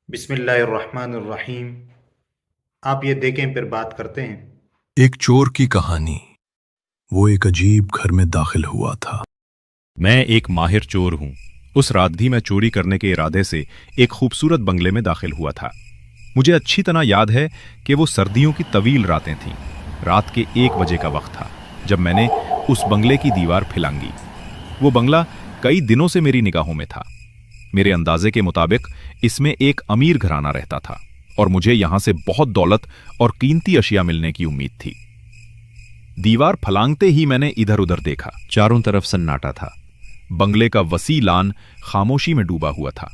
بسم اللہ الرحمن الرحیم۔ آپ یہ دیکھیں پھر بات کرتے ہیں۔ ایک چور کی کہانی۔ وہ ایک عجیب گھر میں داخل ہوا تھا۔ میں ایک ماہر چور ہوں۔ اس رات بھی میں چوری کرنے کے ارادے سے ایک خوبصورت بنگلے میں داخل ہوا تھا۔ مجھے اچھی طرح یاد ہے کہ وہ سردیوں کی طویل راتیں تھیں۔ رات کے 1 بجے کا وقت تھا جب میں نے اس بنگلے کی دیوار پھلانگی۔ وہ بنگلہ کئی دنوں سے میری نگاہوں میں تھا۔ میرے اندازے کے مطابق اس میں ایک امیر گھرانہ رہتا تھا اور مجھے یہاں سے بہت دولت اور قیمتی اشیاء ملنے کی امید تھی۔ دیوار پھلانگتے ہی میں نے ادھر ادھر دیکھا۔ چاروں طرف سناٹا تھا۔ بنگلے کا وسیع لان خاموشی میں ڈوبا ہوا تھا۔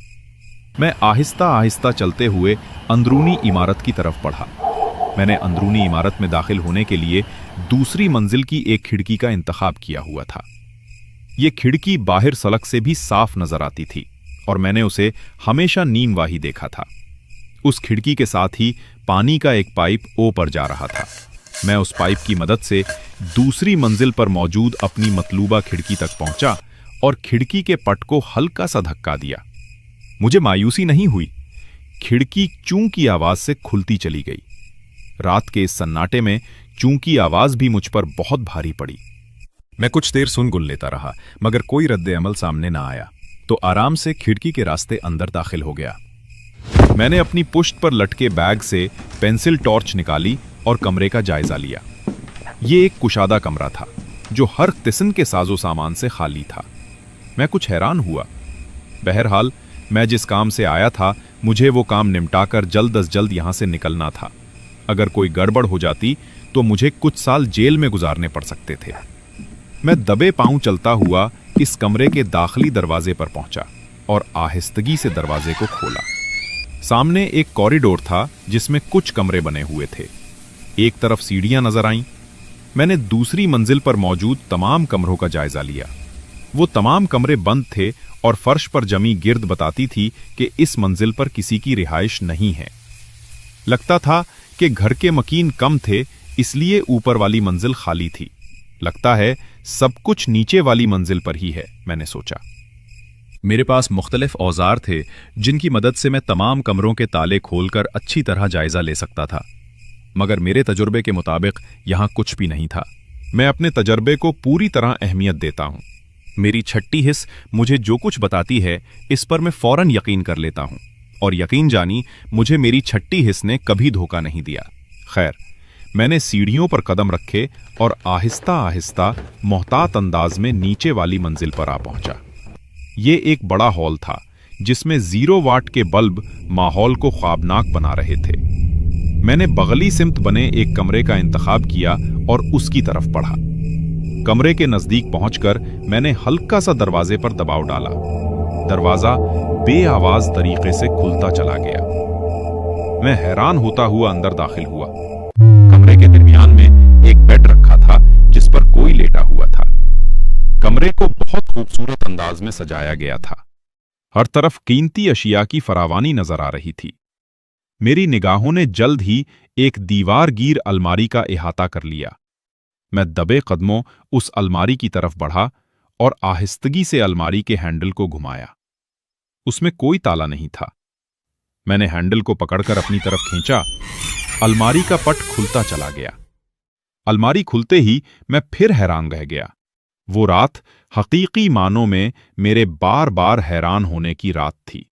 میں آہستہ آہستہ چلتے ہوئے اندرونی عمارت کی طرف بڑھا۔ میں نے اندرونی عمارت میں داخل ہونے کے لیے دوسری منزل کی ایک کھڑکی کا انتخاب کیا ہوا تھا۔ یہ کھڑکی باہر سڑک سے بھی صاف نظر آتی تھی اور میں نے اسے ہمیشہ نیم واہی دیکھا تھا۔ اس کھڑکی کے ساتھ ہی پانی کا ایک پائپ اوپر جا رہا تھا۔ میں اس پائپ کی مدد سے دوسری منزل پر موجود اپنی مطلوبہ کھڑکی تک پہنچا اور کھڑکی کے پٹ کو ہلکا سا دھکا دیا۔ مجھے مایوسی نہیں ہوئی۔ کھڑکی چوں کی آواز سے کھلتی چلی گئی۔ رات کے اس سناٹے میں چوں کی آواز بھی مجھ پر بہت بھاری پڑی۔ میں کچھ دیر سن گن لیتا رہا مگر کوئی رد عمل سامنے نہ آیا، تو آرام سے کھڑکی کے راستے اندر داخل ہو گیا۔ میں نے اپنی پشت پر لٹکے بیگ سے پینسل ٹارچ نکالی اور کمرے کا جائزہ لیا۔ یہ ایک کشادہ کمرہ تھا جو ہر قسم کے ساز و سامان سے خالی تھا۔ میں کچھ حیران ہوا۔ بہرحال میں جس کام سے آیا تھا مجھے وہ کام نمٹا کر جلد از جلد یہاں سے نکلنا تھا۔ اگر کوئی گڑبڑ ہو جاتی تو مجھے کچھ سال جیل میں گزارنے پڑ سکتے تھے۔ میں دبے پاؤں چلتا ہوا اس کمرے کے داخلی دروازے پر پہنچا اور آہستگی سے دروازے کو کھولا۔ سامنے ایک کوریڈور تھا جس میں کچھ کمرے بنے ہوئے تھے۔ ایک طرف سیڑھیاں نظر آئیں۔ میں نے دوسری منزل پر موجود تمام کمروں کا جائزہ لیا۔ وہ تمام کمرے بند تھے اور فرش پر جمی گرد بتاتی تھی کہ اس منزل پر کسی کی رہائش نہیں ہے۔ لگتا تھا کہ گھر کے مکین کم تھے، اس لیے اوپر والی منزل خالی تھی۔ لگتا ہے سب کچھ نیچے والی منزل پر ہی ہے، میں نے سوچا۔ میرے پاس مختلف اوزار تھے جن کی مدد سے میں تمام کمروں کے تالے کھول کر اچھی طرح جائزہ لے سکتا تھا، مگر میرے تجربے کے مطابق یہاں کچھ بھی نہیں تھا۔ میں اپنے تجربے کو پوری طرح اہمیت دیتا ہوں۔ میری چھٹی حس مجھے جو کچھ بتاتی ہے اس پر میں فوراً یقین کر لیتا ہوں، اور یقین جانی مجھے میری چھٹی حس نے کبھی دھوکہ نہیں دیا۔ خیر، میں نے سیڑھیوں پر قدم رکھے اور آہستہ آہستہ محتاط انداز میں نیچے والی منزل پر آ پہنچا۔ یہ ایک بڑا ہال تھا جس میں 0 واٹ کے بلب ماحول کو خوابناک بنا رہے تھے۔ میں نے بغلی سمت بنے ایک کمرے کا انتخاب کیا اور اس کی طرف بڑھا۔ کمرے کے نزدیک پہنچ کر میں نے ہلکا سا دروازے پر دباؤ ڈالا۔ دروازہ بے آواز طریقے سے کھلتا چلا گیا۔ میں حیران ہوتا ہوا اندر داخل ہوا۔ کمرے کے درمیان میں ایک بیڈ رکھا تھا جس پر کوئی لیٹا ہوا تھا۔ کمرے کو بہت خوبصورت انداز میں سجایا گیا تھا۔ ہر طرف قیمتی اشیاء کی فراوانی نظر آ رہی تھی۔ میری نگاہوں نے جلد ہی ایک دیوار گیر الماری کا احاطہ کر لیا۔ میں دبے قدموں اس الماری کی طرف بڑھا اور آہستگی سے الماری کے ہینڈل کو گھمایا۔ اس میں کوئی تالا نہیں تھا۔ میں نے ہینڈل کو پکڑ کر اپنی طرف کھینچا۔ الماری کا پٹ کھلتا چلا گیا۔ الماری کھلتے ہی میں پھر حیران رہ گیا۔ وہ رات حقیقی معنوں میں میرے بار بار حیران ہونے کی رات تھی۔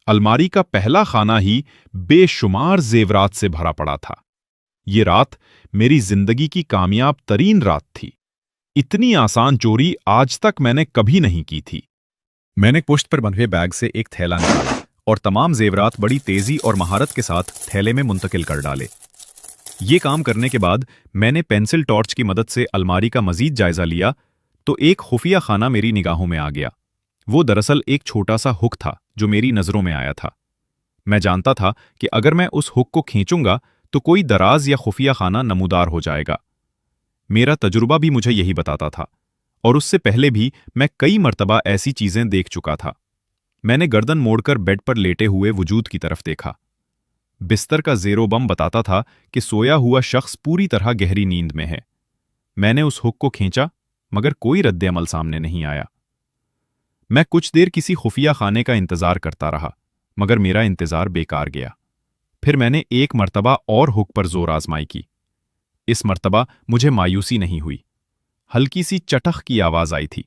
الماری کا پہلا خانہ ہی بے شمار زیورات سے بھرا پڑا تھا۔ یہ رات میری زندگی کی کامیاب ترین رات تھی۔ اتنی آسان چوری آج تک میں نے کبھی نہیں کی تھی۔ میں نے پشت پر بندھے بیگ سے ایک تھیلا نکالا اور تمام زیورات بڑی تیزی اور مہارت کے ساتھ تھیلے میں منتقل کر ڈالے۔ یہ کام کرنے کے بعد میں نے پینسل ٹارچ کی مدد سے الماری کا مزید جائزہ لیا تو ایک خفیہ خانہ میری نگاہوں میں آ گیا۔ وہ دراصل ایک چھوٹا سا ہک تھا جو میری نظروں میں آیا تھا۔ میں جانتا تھا کہ اگر میں اس ہک کو کھینچوں گا تو کوئی دراز یا خفیہ خانہ نمودار ہو جائے گا۔ میرا تجربہ بھی مجھے یہی بتاتا تھا، اور اس سے پہلے بھی میں کئی مرتبہ ایسی چیزیں دیکھ چکا تھا۔ میں نے گردن موڑ کر بیڈ پر لیٹے ہوئے وجود کی طرف دیکھا۔ بستر کا زیر و بم بتاتا تھا کہ سویا ہوا شخص پوری طرح گہری نیند میں ہے۔ میں نے اس ہک کو کھینچا مگر کوئی رد عمل سامنے نہیں آیا۔ میں کچھ دیر کسی خفیہ خانے کا انتظار کرتا رہا मगर मेरा इंतजार बेकार गया। फिर मैंने एक मर्तबा और हुक पर जोर आजमाई की। इस मर्तबा मुझे मायूसी नहीं हुई। हल्की सी चटख की आवाज आई थी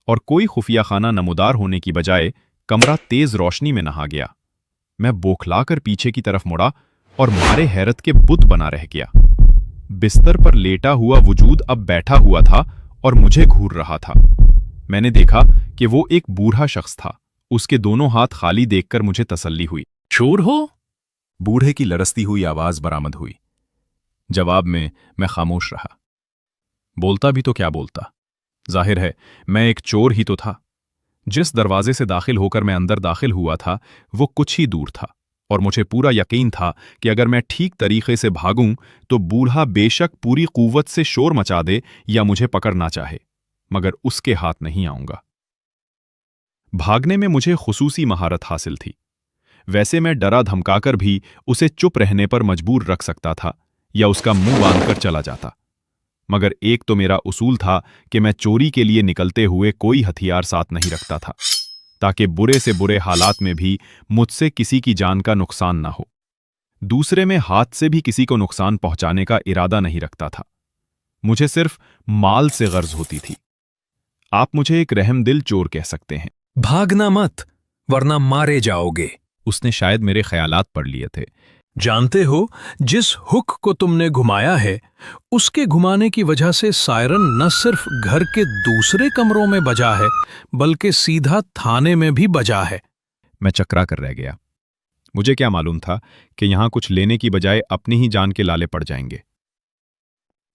और कोई खुफिया खाना नमूदार होने की बजाय कमरा तेज रोशनी में नहा गया। मैं बौखलाकर पीछे की तरफ मुड़ा और मारे हैरत के बुत बना रह गया। बिस्तर पर लेटा हुआ वजूद अब बैठा हुआ था और मुझे घूर रहा था। मैंने देखा कि वो एक बूढ़ा शख्स था। उसके दोनों हाथ खाली देखकर मुझे तसल्ली हुई। चोर हो? बूढ़े की लरसती हुई आवाज बरामद हुई। जवाब में मैं खामोश रहा। बोलता भी तो क्या बोलता, जाहिर है मैं एक चोर ही तो था। जिस दरवाजे से दाखिल होकर मैं अंदर दाखिल हुआ था वो कुछ ही दूर था और मुझे पूरा यकीन था कि अगर मैं ठीक तरीके से भागूं तो बूढ़ा बेशक पूरी कुव्वत से शोर मचा दे या मुझे पकड़ना चाहे, मगर उसके हाथ नहीं आऊंगा। भागने में मुझे खुसूसी महारत हासिल थी। वैसे मैं डरा धमकाकर भी उसे चुप रहने पर मजबूर रख सकता था या उसका मुंह बांधकर चला जाता, मगर एक तो मेरा उसूल था कि मैं चोरी के लिए निकलते हुए कोई हथियार साथ नहीं रखता था, ताकि बुरे से बुरे हालात में भी मुझसे किसी की जान का नुकसान ना हो। दूसरे में हाथ से भी किसी को नुकसान पहुंचाने का इरादा नहीं रखता था। मुझे सिर्फ माल से गर्ज होती थी। आप मुझे एक रहमदिल चोर कह सकते हैं। भागना मत, वरना मारे जाओगे। उसने शायद मेरे ख्यालात पढ़ लिए थे। जानते हो, जिस हुक को तुमने घुमाया है उसके घुमाने की वजह से सायरन न सिर्फ घर के दूसरे कमरों में बजा है बल्कि सीधा थाने में भी बजा है। मैं चकरा कर रह गया। मुझे क्या मालूम था कि यहां कुछ लेने की बजाय अपनी ही जान के लाले पड़ जाएंगे।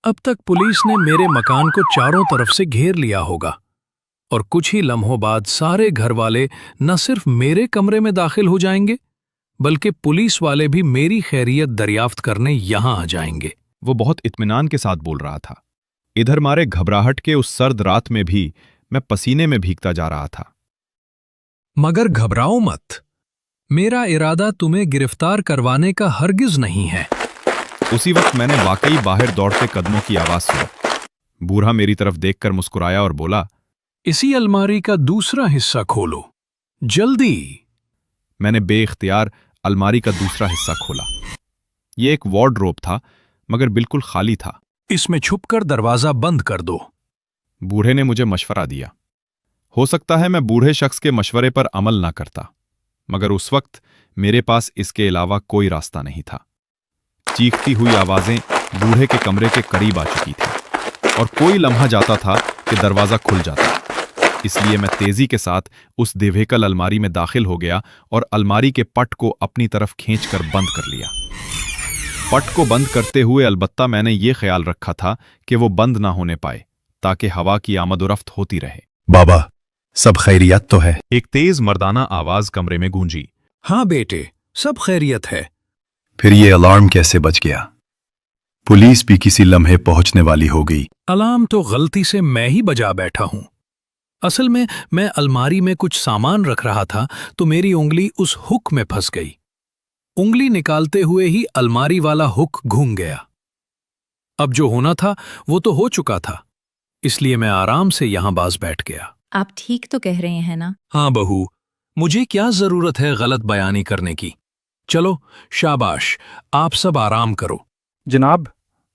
अब तक पुलिस ने मेरे मकान को चारों तरफ से घेर लिया होगा और कुछ ही लम्हों बाद सारे घर वाले न सिर्फ मेरे कमरे में दाखिल हो जाएंगे बल्कि पुलिस वाले भी मेरी खैरियत दरियाफ्त करने यहां आ जाएंगे। वो बहुत इत्मीनान के साथ बोल रहा था। इधर मारे घबराहट के उस सर्द रात में भी मैं पसीने में भीगता जा रहा था। मगर घबराओ मत, मेरा इरादा तुम्हें गिरफ्तार करवाने का हरगिज नहीं है। उसी वक्त मैंने वाकई बाहर दौड़ते कदमों की आवाज सुनी। बूढ़ा मेरी तरफ देखकर मुस्कुराया और बोला, इसी अलमारी का दूसरा हिस्सा खोलो, जल्दी। मैंने बेइख्तियार अलमारी का दूसरा हिस्सा खोला। यह एक वार्डरोब था, मगर बिल्कुल खाली था। इसमें छुपकर दरवाजा बंद कर दो। बूढ़े ने मुझे मशवरा दिया। हो सकता है मैं बूढ़े शख्स के मशवरे पर अमल ना करता, मगर उस वक्त मेरे पास इसके अलावा कोई रास्ता नहीं था। चीखती हुई आवाजें बूढ़े के कमरे के करीब आ चुकी थी और कोई लम्हा जाता था कि दरवाजा खुल जाता। इसलिए मैं तेजी के साथ उस दिवेकल अलमारी में दाखिल हो गया और अलमारी के पट को अपनी तरफ खींचकर बंद कर लिया। पट को बंद करते हुए अलबत्ता मैंने ये ख्याल रखा था कि वो बंद ना होने पाए, ताकि हवा की आमदोरफ्त होती रहे। बाबा, सब खैरियत तो है? एक तेज मर्दाना आवाज कमरे में गूंजी। हाँ बेटे, सब खैरियत है। फिर ये अलार्म कैसे बज गया? पुलिस भी किसी लम्हे पहुंचने वाली हो गई। अलार्म तो गलती से मैं ही बजा बैठा हूं। असल में मैं अलमारी में कुछ सामान रख रहा था तो मेरी उंगली उस हुक में फंस गई। उंगली निकालते हुए ही अलमारी वाला हुक घूम गया। अब जो होना था वो तो हो चुका था, इसलिए मैं आराम से यहां बाज बैठ गया। आप ठीक तो कह रहे हैं ना? हाँ बहू, मुझे क्या जरूरत है गलत बयानी करने की। चलो शाबाश, आप सब आराम करो। जनाब,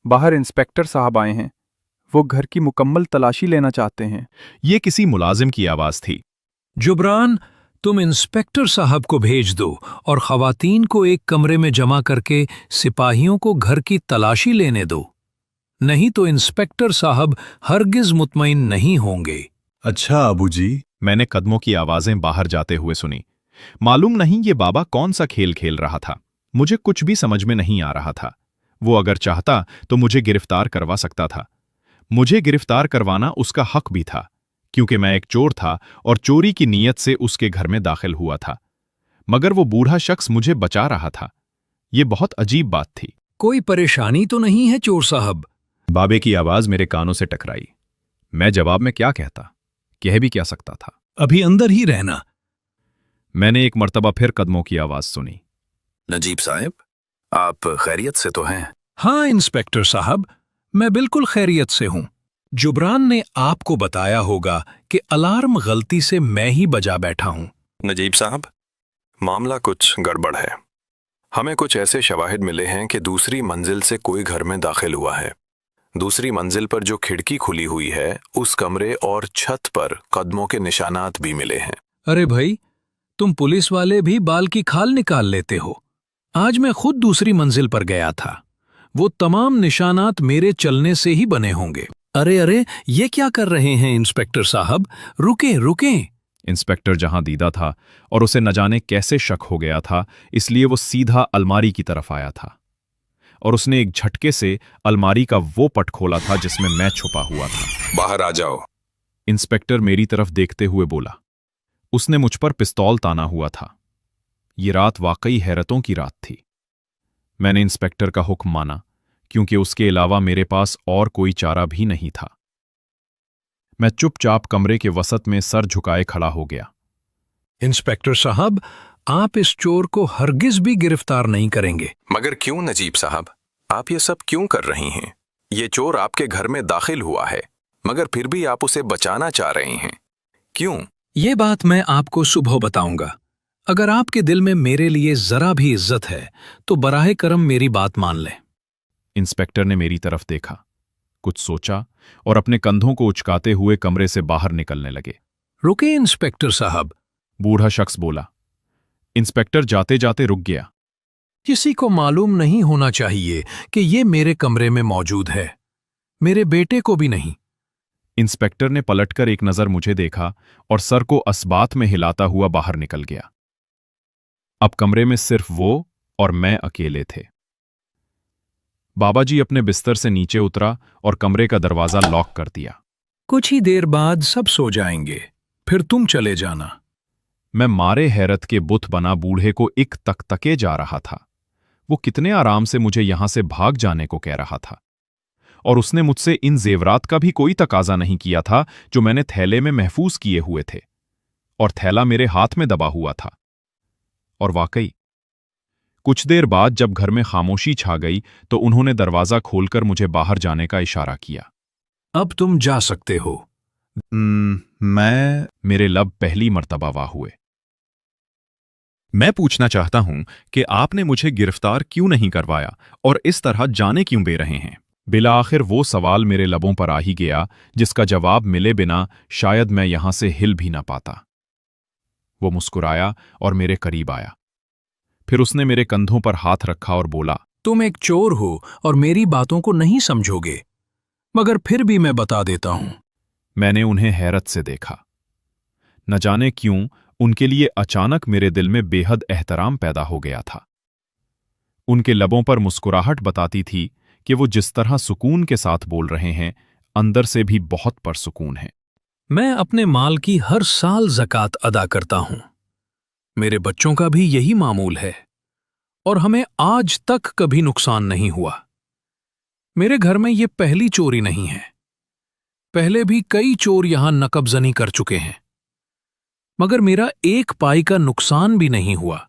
बाहर इंस्पेक्टर साहब आए हैं। वो घर की मुकम्मल तलाशी लेना चाहते हैं। ये किसी मुलाजिम की आवाज थी। जुबरान, तुम इंस्पेक्टर साहब को भेज दो और खवातीन को एक कमरे में जमा करके सिपाहियों को घर की तलाशी लेने दो, नहीं तो इंस्पेक्टर साहब हरगिज मुतमईन नहीं होंगे। अच्छा अबू जी। मैंने कदमों की आवाजें बाहर जाते हुए सुनी। मालूम नहीं ये बाबा कौन सा खेल खेल रहा था। मुझे कुछ भी समझ में नहीं आ रहा था। वो अगर चाहता तो मुझे गिरफ्तार करवा सकता था। मुझे गिरफ्तार करवाना उसका हक भी था, क्योंकि मैं एक चोर था और चोरी की नीयत से उसके घर में दाखिल हुआ था। मगर वो बूढ़ा शख्स मुझे बचा रहा था। ये बहुत अजीब बात थी। कोई परेशानी तो नहीं है चोर साहब? बाबे की आवाज मेरे कानों से टकराई। मैं जवाब में क्या कहता, कह भी क्या सकता था। अभी अंदर ही रहना। मैंने एक मर्तबा फिर कदमों की आवाज सुनी। नजीब साहब, आप खैरियत से तो हैं? हाँ इंस्पेक्टर साहब, मैं बिल्कुल खैरियत से हूं। जुबरान ने आपको बताया होगा कि अलार्म गलती से मैं ही बजा बैठा हूं। नजीब साहब, मामला कुछ गड़बड़ है। हमें कुछ ऐसे शवाहिद मिले हैं कि दूसरी मंजिल से कोई घर में दाखिल हुआ है। दूसरी मंजिल पर जो खिड़की खुली हुई है, उस कमरे और छत पर कदमों के निशानात भी मिले हैं। अरे भाई, तुम पुलिस वाले भी बाल की खाल निकाल लेते हो। आज मैं खुद दूसरी मंजिल पर गया था। वो तमाम निशानात मेरे चलने से ही बने होंगे। अरे अरे, ये क्या कर रहे हैं इंस्पेक्टर साहब? रुकें रुकें। इंस्पेक्टर जहां दीदा था और उसे न जाने कैसे शक हो गया था, इसलिए वो सीधा अलमारी की तरफ आया था और उसने एक झटके से अलमारी का वो पट खोला था जिसमें मैं छुपा हुआ था। बाहर आ जाओ। इंस्पेक्टर मेरी तरफ देखते हुए बोला। उसने मुझ पर पिस्तौल ताना हुआ था। ये रात वाकई हैरतों की रात थी। मैंने इंस्पेक्टर का हुक्म माना, क्योंकि उसके अलावा मेरे पास और कोई चारा भी नहीं था। मैं चुपचाप कमरे के वसत में सर झुकाए खड़ा हो गया। इंस्पेक्टर साहब, आप इस चोर को हरगिज भी गिरफ्तार नहीं करेंगे। मगर क्यों नजीब साहब, आप ये सब क्यों कर रही हैं? ये चोर आपके घर में दाखिल हुआ है, मगर फिर भी आप उसे बचाना चाह रही हैं। क्यों? ये बात मैं आपको सुबह बताऊंगा। अगर आपके दिल में मेरे लिए जरा भी इज्जत है तो बराहे करम मेरी बात मान लें। इंस्पेक्टर ने मेरी तरफ देखा, कुछ सोचा और अपने कंधों को उचकाते हुए कमरे से बाहर निकलने लगे। रुके इंस्पेक्टर साहब, बूढ़ा शख्स बोला। इंस्पेक्टर जाते जाते रुक गया। किसी को मालूम नहीं होना चाहिए कि ये मेरे कमरे में मौजूद है, मेरे बेटे को भी नहीं। इंस्पेक्टर ने पलटकर एक नजर मुझे देखा और सर को अस्बात में हिलाता हुआ बाहर निकल गया। अब कमरे में सिर्फ वो और मैं अकेले थे। बाबा जी अपने बिस्तर से नीचे उतरा और कमरे का दरवाजा लॉक कर दिया। कुछ ही देर बाद सब सो जाएंगे, फिर तुम चले जाना। मैं मारे हैरत के बुत बना बूढ़े को एक तकतके जा रहा था। वो कितने आराम से मुझे यहां से भाग जाने को कह रहा था, और उसने मुझसे इन जेवरात का भी कोई तकाजा नहीं किया था जो मैंने थैले में महफूज किए हुए थे, और थैला मेरे हाथ में दबा हुआ था। और वाकई कुछ देर बाद जब घर में खामोशी छा गई तो उन्होंने दरवाजा खोलकर मुझे बाहर जाने का इशारा किया। अब तुम जा सकते हो। मेरे लब पहली मर्तबा वाह हुए। मैं पूछना चाहता हूं कि आपने मुझे गिरफ्तार क्यों नहीं करवाया और इस तरह जाने क्यों दे रहे हैं? बिला आखिर वो सवाल मेरे लबों पर आ ही गया जिसका जवाब मिले बिना शायद मैं यहां से हिल भी ना पाता। वो मुस्कुराया और मेरे करीब आया। फिर उसने मेरे कंधों पर हाथ रखा और बोला, तुम एक चोर हो और मेरी बातों को नहीं समझोगे, मगर फिर भी मैं बता देता हूं। मैंने उन्हें हैरत से देखा। न जाने क्यों उनके लिए अचानक मेरे दिल में बेहद एहतराम पैदा हो गया था। उनके लबों पर मुस्कुराहट बताती थी कि वो जिस तरह सुकून के साथ बोल रहे हैं, अंदर से भी बहुत परसुकून है। मैं अपने माल की हर साल ज़कात अदा करता हूं। मेरे बच्चों का भी यही मामूल है और हमें आज तक कभी नुकसान नहीं हुआ। मेरे घर में ये पहली चोरी नहीं है। पहले भी कई चोर यहां नकबजनी कर चुके हैं, मगर मेरा एक पाई का नुकसान भी नहीं हुआ,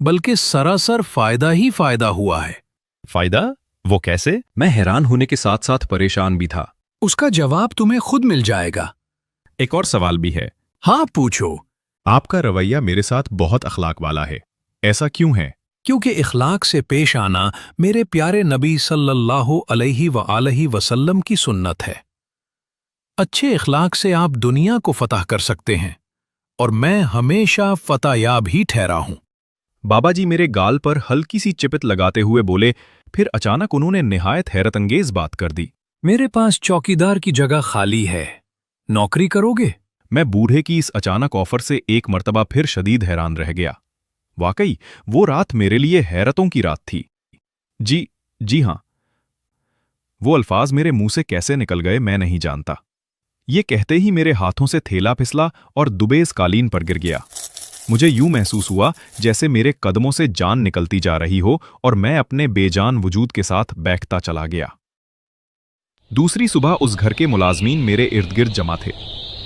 बल्कि सरासर फायदा ही फायदा हुआ है। फायदा? वो कैसे? मैं हैरान होने के साथ साथ परेशान भी था। उसका जवाब तुम्हें खुद मिल जाएगा। एक और सवाल भी है। हाँ, पूछो। आपका रवैया मेरे साथ बहुत अखलाक वाला है, ऐसा क्यों है? क्योंकि इखलाक से पेश आना मेरे प्यारे नबी सल्लल्लाहु अलैहि वआलैहि वसल्लम की सुन्नत है। अच्छे इखलाक से आप दुनिया को फतह कर सकते हैं, और मैं हमेशा फतहयाब ही ठहरा हूं। बाबा जी मेरे गाल पर हल्की सी चिपट लगाते हुए बोले, फिर अचानक उन्होंने निहायत हैरत अंगेज बात कर दी। मेरे पास चौकीदार की जगह खाली है, नौकरी करोगे? मैं बूढ़े की इस अचानक ऑफर से एक मर्तबा फिर शदीद हैरान रह गया। वाकई वो रात मेरे लिए हैरतों की रात थी। जी हां। वो अल्फाज मेरे मुंह से कैसे निकल गए मैं नहीं जानता। ये कहते ही मेरे हाथों से थैला फिसला और दुबेज कालीन पर गिर गया। मुझे यूं महसूस हुआ जैसे मेरे कदमों से जान निकलती जा रही हो और मैं अपने बेजान वजूद के साथ बैठता चला गया। दूसरी सुबह उस घर के मुलाजमीन मेरे इर्द गिर्द जमा थे।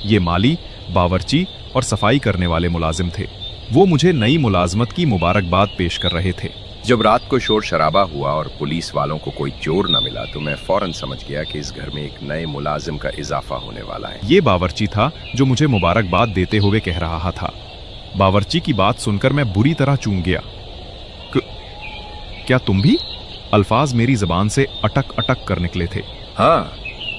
ये माली, बावर्ची और सफाई करने वाले मुलाजिम थे। वो मुझे नई मुलाजमत की मुबारकबाद पेश कर रहे थे। जब रात को शोर शराबा हुआ और पुलिस वालों को कोई चोर न मिला तो मैं फौरन समझ गया कि इस घर में एक नए मुलाजिम का इजाफा होने वाला है। ये बावर्ची था जो मुझे मुबारकबाद देते हुए कह रहा था। बावर्ची की बात सुनकर मैं बुरी तरह चूक गया। क्या तुम भी? अल्फाज मेरी जबान से अटक अटक कर निकले थे। हाँ,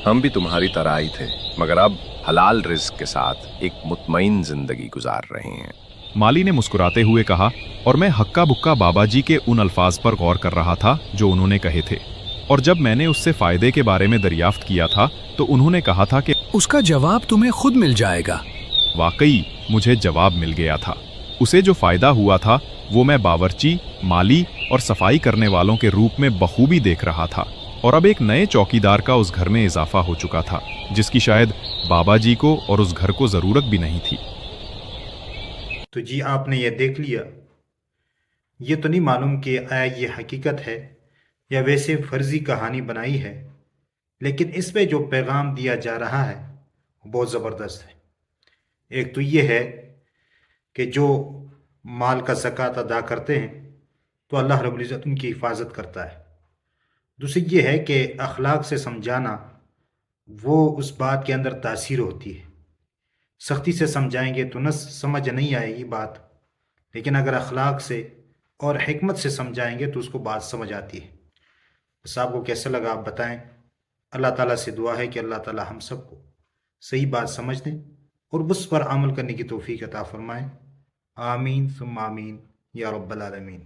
हम भी तुम्हारी तरह ही थे, मगर अब हलाल रिस्क के साथ एक मुतमईन जिंदगी गुजार रहे हैं। माली ने मुस्कुराते हुए कहा, और मैं हक्का बुक्का बाबा जी के उन अल्फाज पर गौर कर रहा था जो उन्होंने कहे थे। और जब मैंने उससे फायदे के बारे में दरियाफ्त किया था तो उन्होंने कहा था कि उसका जवाब तुम्हें खुद मिल जाएगा। वाकई मुझे जवाब मिल गया था। उसे जो फायदा हुआ था वो मैं बावर्ची, माली और सफाई करने वालों के रूप में बखूबी देख रहा था। और अब एक नए चौकीदार का उस घर में इजाफा हो चुका था जिसकी शायद बाबा जी को और उस घर को जरूरत भी नहीं थी। तो जी आपने ये देख लिया। ये तो नहीं मालूम कि आया ये हकीकत है या वैसे फर्जी कहानी बनाई है, लेकिन इस पे जो पैगाम दिया जा रहा है वो बहुत ज़बरदस्त है। एक तो ये है कि जो माल का ज़कात अदा करते हैं तो अल्लाह रब्बुल इज़्ज़त उनकी हिफाजत करता है। दूसरी ये है कि अखलाक से समझाना वो उस बात के अंदर तासीर होती है। सख्ती से समझाएंगे तो न समझ नहीं आएगी बात, लेकिन अगर अखलाक से और हिकमत से समझाएंगे तो उसको बात समझ आती है। बस आपको कैसा लगा आप बताएं। अल्लाह ताला से दुआ है कि अल्लाह ताला हम सबको सही बात समझने और उस पर अमल करने की तौफीक अता फरमाएं। आमीन सुम्मा आमीन या रब्बल आलमीन।